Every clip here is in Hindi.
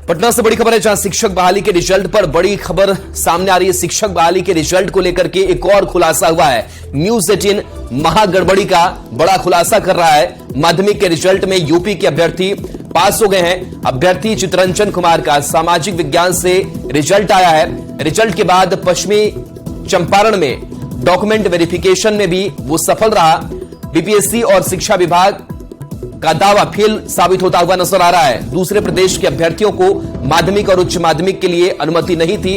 पटना से बड़ी खबर है, जहां शिक्षक बहाली के रिजल्ट पर बड़ी खबर सामने आ रही है। शिक्षक बहाली के रिजल्ट को लेकर के एक और खुलासा हुआ है। न्यूज 18 महागड़बड़ी का बड़ा खुलासा कर रहा है। माध्यमिक के रिजल्ट में यूपी के अभ्यर्थी पास हो गए हैं। अभ्यर्थी चितरंजन कुमार का सामाजिक विज्ञान से रिजल्ट आया है। रिजल्ट के बाद पश्चिमी चंपारण में डॉक्यूमेंट वेरिफिकेशन में भी वो सफल रहा। बीपीएससी और शिक्षा विभाग का दावा फेल साबित होता हुआ नजर आ रहा है। दूसरे प्रदेश के अभ्यर्थियों को माध्यमिक और उच्च माध्यमिक के लिए अनुमति नहीं थी।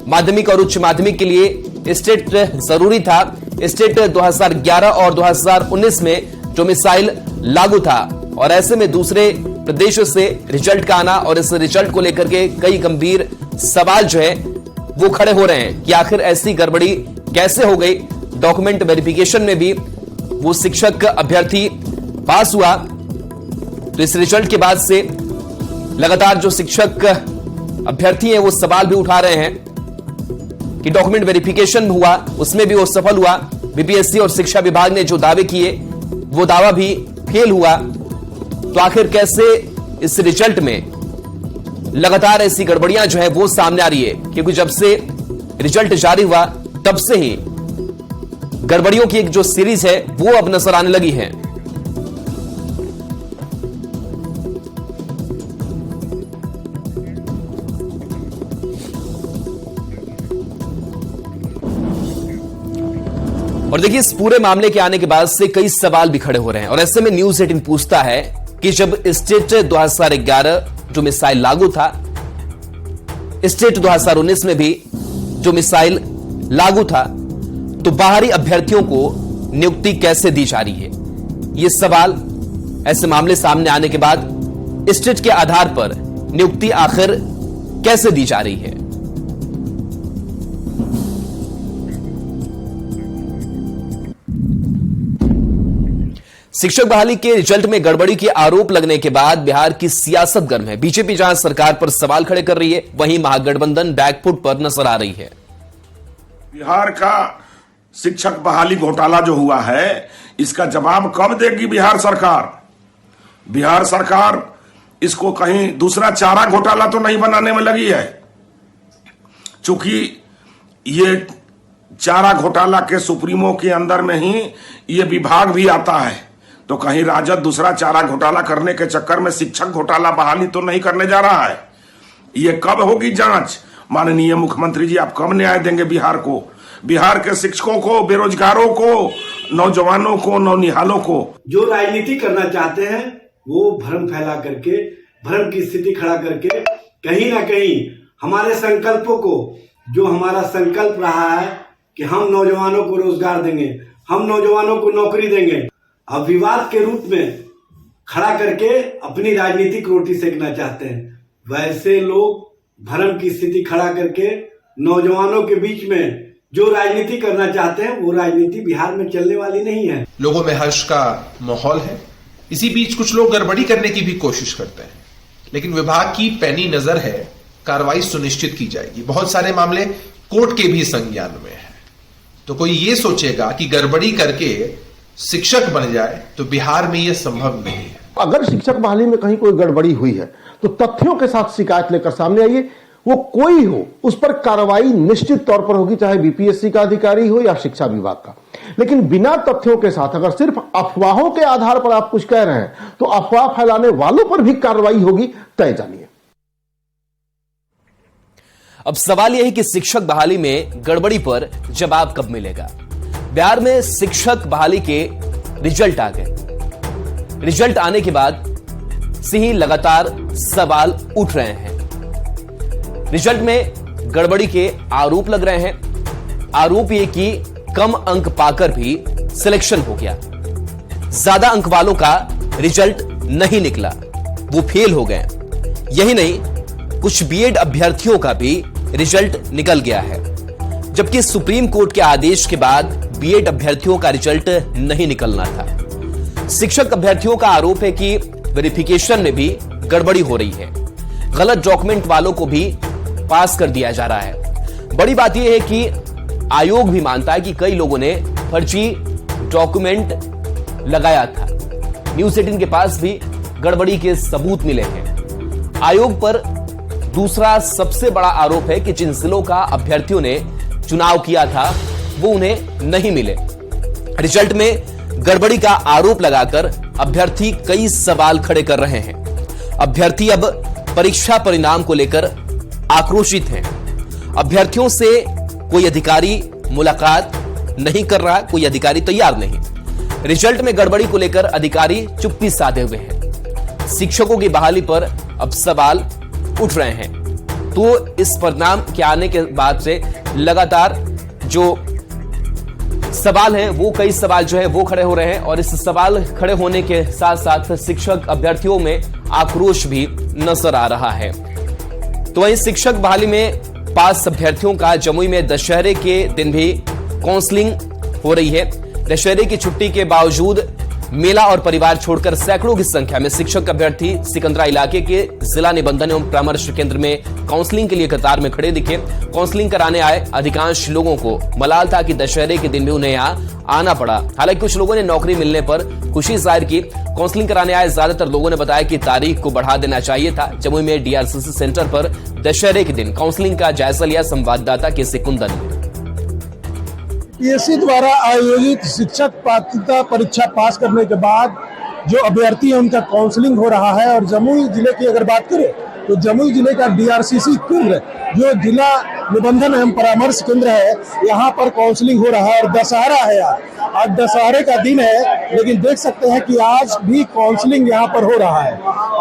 माध्यमिक और उच्च माध्यमिक के लिए स्टेट जरूरी था। स्टेट 2011 और 2019 में जो मिसाइल लागू था, और ऐसे में दूसरे प्रदेशों से रिजल्ट का आना और इस रिजल्ट को लेकर के कई गंभीर सवाल जो है वो खड़े हो रहे हैं कि आखिर ऐसी गड़बड़ी कैसे हो गई। डॉक्यूमेंट वेरिफिकेशन में भी वो शिक्षक अभ्यर्थी पास हुआ। तो इस रिजल्ट के बाद से लगातार जो शिक्षक अभ्यर्थी हैं वो सवाल भी उठा रहे हैं कि डॉक्यूमेंट वेरिफिकेशन हुआ, उसमें भी वो सफल हुआ। बीपीएससी और शिक्षा विभाग ने जो दावे किए वो दावा भी फेल हुआ। तो आखिर कैसे इस रिजल्ट में लगातार ऐसी गड़बड़ियां जो है वो सामने आ रही है, क्योंकि जब से रिजल्ट जारी हुआ तब से ही गड़बड़ियों की एक जो सीरीज है वो अब नजर आने लगी है। और देखिए, इस पूरे मामले के आने के बाद से कई सवाल भी खड़े हो रहे हैं, और ऐसे में न्यूज 18 पूछता है कि जब स्टेट 2011 जो मिसाइल लागू था, स्टेट 2019 में भी जो मिसाइल लागू था, तो बाहरी अभ्यर्थियों को नियुक्ति कैसे दी जा रही है? ये सवाल ऐसे मामले सामने आने के बाद स्टेट के आधार पर नियुक्ति आखिर कैसे दी जा रही है? शिक्षक बहाली के रिजल्ट में गड़बड़ी के आरोप लगने के बाद बिहार की सियासत गर्म है। बीजेपी जहां सरकार पर सवाल खड़े कर रही है, वहीं महागठबंधन बैकफुट पर नजर आ रही है। बिहार का शिक्षक बहाली घोटाला जो हुआ है, इसका जवाब कब देगी बिहार सरकार? बिहार सरकार इसको कहीं दूसरा चारा घोटाला तो नहीं बनाने में लगी है, चूंकि ये चारा घोटाला के सुप्रीमो के अंदर में ही ये विभाग भी आता है। तो कहीं राजद दूसरा चारा घोटाला करने के चक्कर में शिक्षक घोटाला बहाली तो नहीं करने जा रहा है? ये कब होगी जांच? माननीय मुख्यमंत्री जी, आप कब न्याय देंगे बिहार को, बिहार के शिक्षकों को, बेरोजगारों को, नौजवानों को, नौनिहालों को? जो राजनीति करना चाहते हैं वो भ्रम फैला करके, भ्रम की स्थिति खड़ा करके कहीं ना कहीं हमारे संकल्पों को, जो हमारा संकल्प रहा है कि हम नौजवानों को रोजगार देंगे, हम नौजवानों को नौकरी देंगे, अब विवाद के रूप में खड़ा करके अपनी राजनीतिक रोटी सेकना चाहते हैं। वैसे लोग भ्रम की स्थिति खड़ा करके नौजवानों के बीच में जो राजनीति करना चाहते हैं, वो राजनीति बिहार में चलने वाली नहीं है। लोगों में हर्ष का माहौल है। इसी बीच कुछ लोग गड़बड़ी करने की भी कोशिश करते हैं, लेकिन विभाग की पैनी नजर है, कार्रवाई सुनिश्चित की जाएगी। बहुत सारे मामले कोर्ट के भी संज्ञान में है। तो कोई ये सोचेगा कि गड़बड़ी करके शिक्षक बन जाए, तो बिहार में यह संभव नहीं है। अगर शिक्षक बहाली में कहीं कोई गड़बड़ी हुई है तो तथ्यों के साथ शिकायत लेकर सामने आइए। वो कोई हो, उस पर कार्रवाई निश्चित तौर पर होगी, चाहे बीपीएससी का अधिकारी हो या शिक्षा विभाग का। लेकिन बिना तथ्यों के साथ अगर सिर्फ अफवाहों के आधार पर आप कुछ कह रहे हैं तो अफवाह फैलाने वालों पर भी कार्रवाई होगी, तय जानिए। अब सवाल यह है कि शिक्षक बहाली में गड़बड़ी पर जवाब कब मिलेगा? बिहार में शिक्षक बहाली के रिजल्ट आ गए। रिजल्ट आने के बाद से ही लगातार सवाल उठ रहे हैं। रिजल्ट में गड़बड़ी के आरोप लग रहे हैं। आरोप यह कि कम अंक पाकर भी सिलेक्शन हो गया। ज्यादा अंक वालों का रिजल्ट नहीं निकला, वो फेल हो गए। यही नहीं, कुछ बीएड अभ्यर्थियों का भी रिजल्ट निकल गया है, जबकि सुप्रीम कोर्ट के आदेश के बाद बीएड अभ्यर्थियों का रिजल्ट नहीं निकलना था। शिक्षक अभ्यर्थियों का आरोप है कि वेरिफिकेशन में भी गड़बड़ी हो रही है। गलत डॉक्यूमेंट वालों को भी पास कर दिया जा रहा है। बड़ी बात यह है कि आयोग भी मानता है कि कई लोगों ने फर्जी डॉक्यूमेंट लगाया था। न्यूज 18 के पास भी गड़बड़ी के सबूत मिले हैं। आयोग पर दूसरा सबसे बड़ा आरोप है कि जिन जिलों का अभ्यर्थियों ने चुनाव किया था वो उन्हें नहीं मिले। रिजल्ट में गड़बड़ी का आरोप लगाकर अभ्यर्थी कई सवाल खड़े कर रहे हैं। अभ्यर्थी अब परीक्षा परिणाम को लेकर आक्रोशित हैं। अभ्यर्थियों से कोई अधिकारी मुलाकात नहीं कर रहा, कोई अधिकारी तैयार नहीं। रिजल्ट में गड़बड़ी को लेकर अधिकारी चुप्पी साधे हुए हैं। शिक्षकों की बहाली पर अब सवाल उठ रहे हैं। तो इस परिणाम के आने के बाद से लगातार जो सवाल हैं वो कई सवाल जो है वो खड़े हो रहे हैं और इस सवाल खड़े होने के साथ साथ शिक्षक अभ्यर्थियों में आक्रोश भी नजर आ रहा है। तो वहीं शिक्षक बहाली में पास अभ्यर्थियों का जमुई में दशहरे के दिन भी काउंसलिंग हो रही है। दशहरे की छुट्टी के बावजूद मेला और परिवार छोड़कर सैकड़ों की संख्या में शिक्षक अभ्यर्थी सिकंदरा इलाके के जिला निबंधन एवं परामर्श केंद्र में काउंसलिंग के लिए कतार में खड़े दिखे। काउंसलिंग कराने आए अधिकांश लोगों को मलाल था कि दशहरे के दिन भी उन्हें यहाँ आना पड़ा। हालांकि कुछ लोगों ने नौकरी मिलने पर खुशी जाहिर की। काउंसलिंग कराने आए ज्यादातर लोगों ने बताया कि तारीख को बढ़ा देना चाहिए था। जमुई में डीआरसीसी सेंटर पर दशहरे के दिन काउंसलिंग का जायजा लिया संवाददाता के कुंदन ने। पीएससी द्वारा आयोजित शिक्षक पात्रता परीक्षा पास करने के बाद जो अभ्यर्थी है उनका काउंसलिंग हो रहा है। और जमुई जिले की अगर बात करें तो जमुई जिले का डीआरसीसी केंद्र जो जिला निबंधन एवं परामर्श केंद्र है, यहाँ पर काउंसलिंग हो रहा है। और दशहरा है, आज दशहरे का दिन है, लेकिन देख सकते हैं कि आज भी काउंसलिंग यहाँ पर हो रहा है।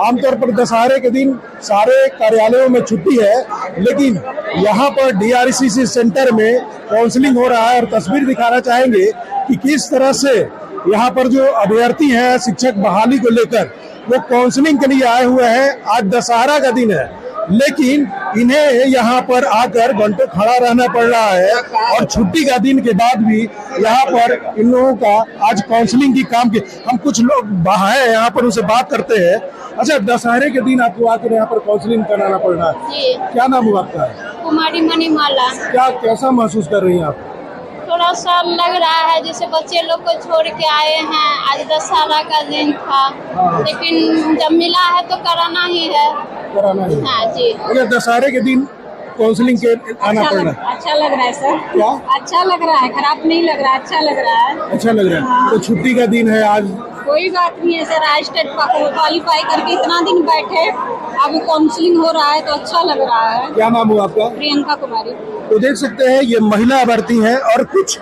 आमतौर पर दशहरे के दिन सारे कार्यालयों में छुट्टी है, लेकिन यहाँ पर डीआरसीसी सेंटर में काउंसलिंग हो रहा है। और तस्वीर दिखाना चाहेंगे कि किस तरह से यहाँ पर जो अभ्यर्थी हैं शिक्षक बहाली को लेकर वो काउंसलिंग के लिए आए हुए हैं। आज दशहरा का दिन है, लेकिन इन्हें यहाँ पर आकर घंटों खड़ा रहना पड़ रहा है। और छुट्टी का दिन के बाद भी यहाँ पर इन लोगों का आज काउंसलिंग की काम की। हम कुछ लोग है यहाँ पर उनसे बात करते हैं। अच्छा, दशहरे के दिन आपको आकर यहाँ पर काउंसलिंग कराना पड़ रहा है, क्या नाम हुआ आपका? कुमारी मणिमाला। क्या कैसा महसूस कर रही हैं आप? थोड़ा सा लग रहा है जैसे बच्चे लोग को छोड़ के आए हैं। आज दशहरा का दिन था, लेकिन जब मिला है तो कराना ही है। हाँ जी। अगर दशहरे के दिन काउंसलिंग के आना पड़ रहा है, अच्छा लग रहा है सर। क्या अच्छा लग रहा है, खराब नहीं लग रहा है, अच्छा लग रहा है। अच्छा लग रहा है। तो छुट्टी का दिन है आज, कोई बात नहीं है सर। आज टेट क्वालिफाई करके इतना दिन बैठे, अभी काउंसलिंग हो रहा है तो अच्छा लग रहा है। क्या नाम हुआ आपका? प्रियंका कुमारी। तो देख सकते हैं ये महिला अभ्यर्थी हैं और कुछ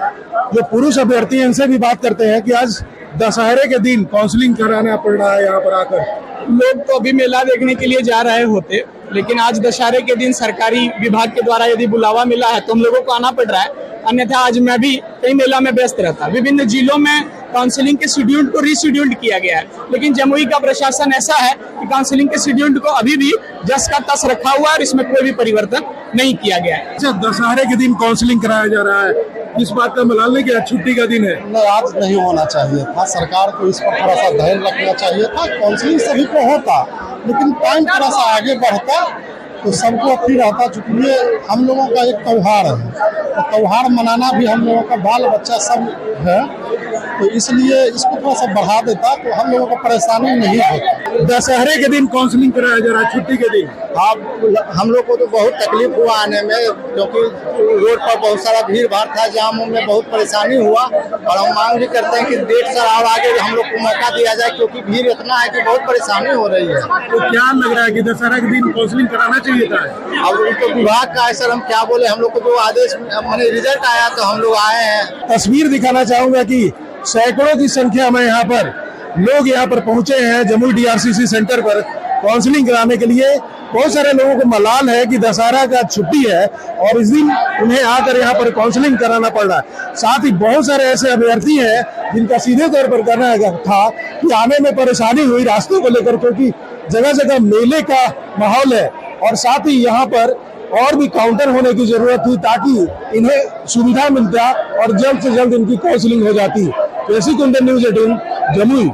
जो पुरुष अभ्यर्थी हैं इनसे भी बात करते हैं कि आज दशहरे के दिन काउंसलिंग कराना पड़ रहा है यहाँ पर आकर। लोग तो अभी मेला देखने के लिए जा रहे होते, लेकिन आज दशहरे के दिन सरकारी विभाग के द्वारा यदि बुलावा मिला है तो हम लोगों को आना पड़ रहा है। अन्यथा आज मैं भी कई मेला में व्यस्त रहता। विभिन्न जिलों में काउंसलिंग के शेड्यूल को रीशेड्यूल्ड किया गया है, लेकिन जमुई का प्रशासन ऐसा है कि काउंसलिंग के शेड्यूल को अभी भी जस का तस रखा हुआ है और इसमें कोई भी परिवर्तन नहीं किया गया है। अच्छा, दशहरे के दिन काउंसलिंग कराया जा रहा है, इस बात का मलाल नहीं किया? छुट्टी का दिन है। नहीं, आज नहीं होना चाहिए था। सरकार को इस पर थोड़ा सा ध्यान रखना चाहिए था। काउंसलिंग सभी को होता, लेकिन टाइम थोड़ा सा आगे बढ़ता तो सबको फ्री रहता। चूंकि ये हम लोगों का एक त्योहार है, तो त्योहार मनाना भी हम लोगों का बाल बच्चा सब है, तो इसलिए इसको थोड़ा सा बढ़ा देता तो हम लोगों को परेशानी नहीं होती। दशहरे के दिन काउंसलिंग कराया जा रहा है, छुट्टी के दिन। आप हम लोग को तो बहुत तकलीफ हुआ आने में, क्योंकि रोड पर बहुत सारा भीड़ भाड़ था, जाम में बहुत परेशानी हुआ। और हम मांग भी करते हैं कि डेट सर और आगे हम लोग को मौका दिया जाए, क्योंकि भीड़ इतना है कि बहुत परेशानी हो रही है। तो क्या लग रहा है कि दशहरा के दिन काउंसलिंग कराना चाहिए था? अब उनको विभाग का है सर, हम क्या बोले। हम लोग को जो आदेश मैंने रिजल्ट आया तो हम लोग आए हैं। तस्वीर दिखाना चाहूंगा कि सैकड़ों की संख्या में यहाँ पर लोग यहाँ पर पहुंचे हैं जमुई डीआरसीसी सेंटर पर काउंसलिंग कराने के लिए। बहुत सारे लोगों को मलाल है कि दशहरा का छुट्टी है और इस दिन उन्हें आकर यहाँ पर काउंसलिंग कराना पड़ रहा है। साथ ही बहुत सारे ऐसे अभ्यर्थी हैं जिनका सीधे तौर पर करना था कि आने में परेशानी हुई रास्तों को लेकर, क्योंकि जगह जगह मेले का माहौल है। और साथ ही यहाँ पर और भी काउंटर होने की जरूरत थी ताकि इन्हें सुविधा मिलता और जल्द से जल्द इनकी काउंसलिंग हो जाती। कुंदन, न्यूज़ 18 जमुई।